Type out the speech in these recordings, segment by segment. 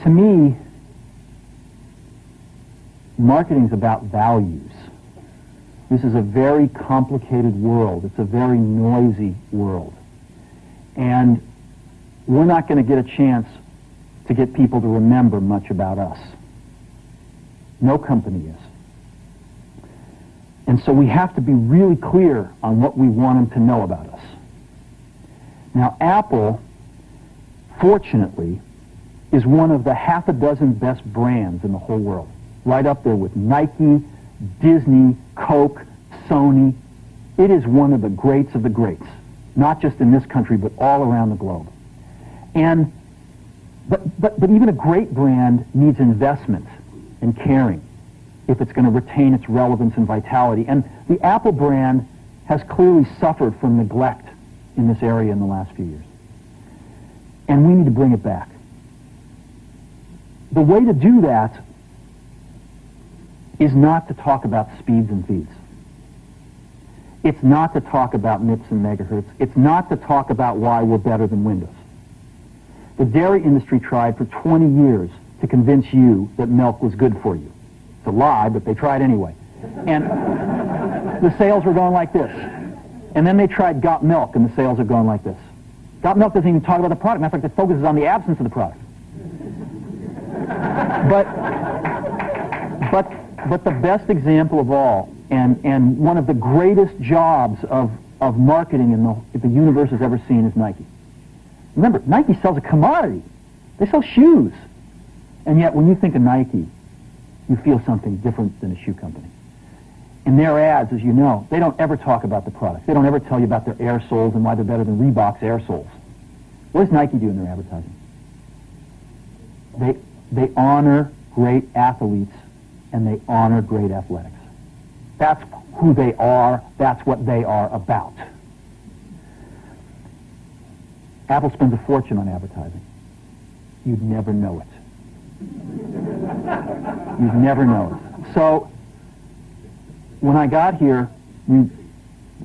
To me, marketing is about values. This is a very complicated world. It's a very noisy world. And we're not going to get a chance to get people to remember much about us. No company is. And so we have to be really clear on what we want them to know about us. Now, Apple, fortunately, is one of the half a dozen best brands in the whole world. Right up there with Nike, Disney, Coke, Sony. It is one of the greats of the greats, not just in this country, but all around the globe. And but even a great brand needs investment and caring if it's going to retain its relevance and vitality. And the Apple brand has clearly suffered from neglect in this area in the last few years. And we need to bring it back. The way to do that is not to talk about speeds and feeds. It's not to talk about MIPS and megahertz. It's not to talk about why we're better than Windows. The dairy industry tried for 20 years to convince you that milk was good for you. It's a lie, but they tried anyway. And the sales were going like this. And then they tried Got Milk, and the sales are going like this. Got Milk doesn't even talk about the product. Matter of fact, it focuses on the absence of the product. But the best example of all, and one of the greatest jobs of marketing the universe has ever seen is Nike. Remember, Nike sells a commodity. They sell shoes. And yet, when you think of Nike, you feel something different than a shoe company. In their ads, as you know, they don't ever talk about the product. They don't ever tell you about their air soles and why they're better than Reebok's air soles. What does Nike do in their advertising? They honor great athletes and they honor great athletics. That's who they are. That's what they are about. Apple spends a fortune on advertising. You'd never know it. You'd never know it. So, when I got here,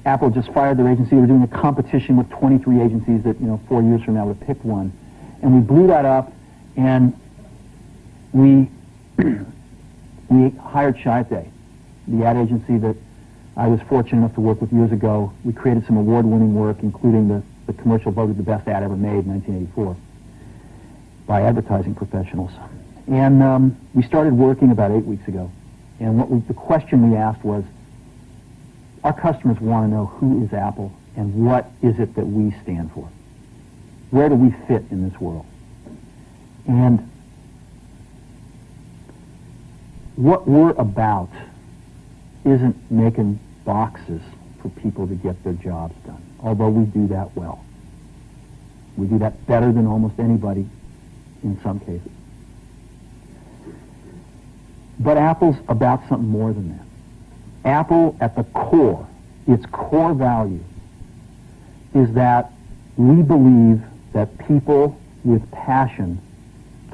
Apple just fired their agency. We were doing a competition with 23 agencies that, 4 years from now would have picked one. And we blew that up, and we hired Shite, the ad agency that I was fortunate enough to work with years ago. We created some award-winning work, including the commercial voted the best ad ever made in 1984 by advertising professionals. And we started working about 8 weeks ago. And the question we asked was, our customers want to know who is Apple and what is it that we stand for? Where do we fit in this world? And what we're about isn't making boxes for people to get their jobs done, although we do that well. We do that better than almost anybody in some cases. But Apple's about something more than that. Apple, at the core, its core value, is that we believe that people with passion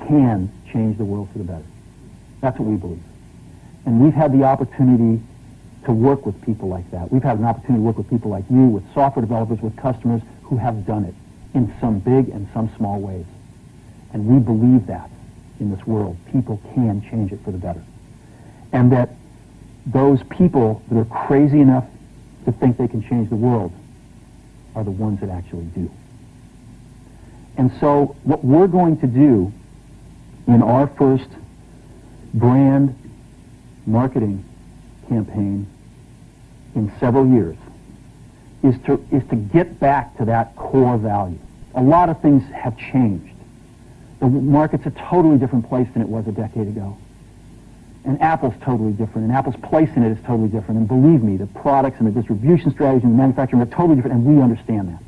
can change the world for the better. That's what we believe. And we've had the opportunity to work with people like that. We've had an opportunity to work with people like you, with software developers, with customers who have done it in some big and some small ways. And we believe that in this world. People can change it for the better. And that those people that are crazy enough to think they can change the world are the ones that actually do. And so what we're going to do in our first brand marketing campaign in several years is to get back to that core value. A lot of things have changed. The market's a totally different place than it was a decade ago. And Apple's totally different, and Apple's place in it is totally different. And believe me, the products and the distribution strategies and the manufacturing are totally different, and we understand that.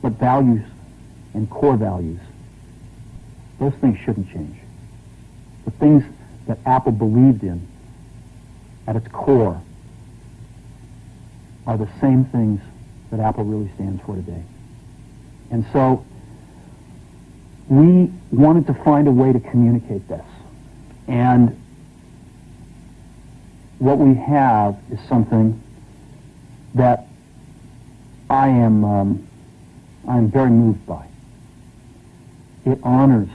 But values and core values, those things shouldn't change. The things that Apple believed in at its core are the same things that Apple really stands for today. And so we wanted to find a way to communicate this. And what we have is something that I'm very moved by. it honors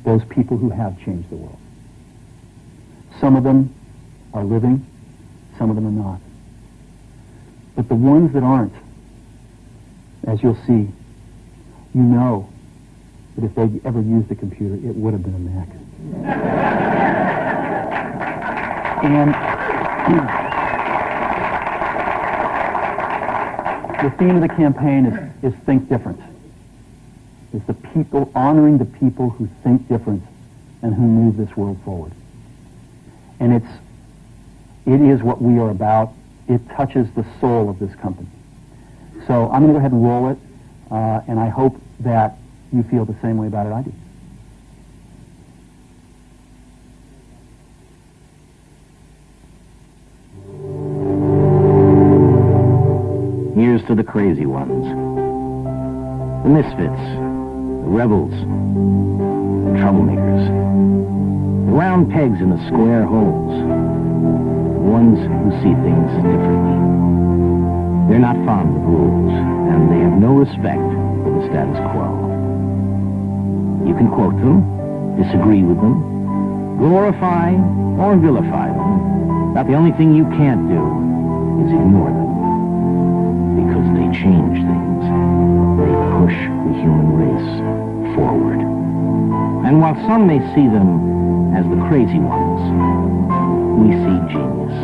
those people who have changed the world. Some of them are living, some of them are not. But the ones that aren't, as you'll see, you know that if they'd ever used a computer, it would have been a Mac. And the theme of the campaign is think different. It's the people, honoring the people who think different and who move this world forward. And it is what we are about. It touches the soul of this company. So I'm going to go ahead and roll it, and I hope that you feel the same way about it I do. Here's to the crazy ones, the misfits, the rebels, the troublemakers, the round pegs in the square holes, the ones who see things differently. They're not fond of rules, and they have no respect for the status quo. You can quote them, disagree with them, glorify or vilify them, but the only thing you can't do is ignore them. Because they change things. They push the human race forward. And while some may see them as the crazy ones, we see genius.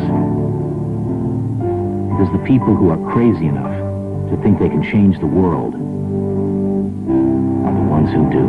Because the people who are crazy enough to think they can change the world are the ones who do.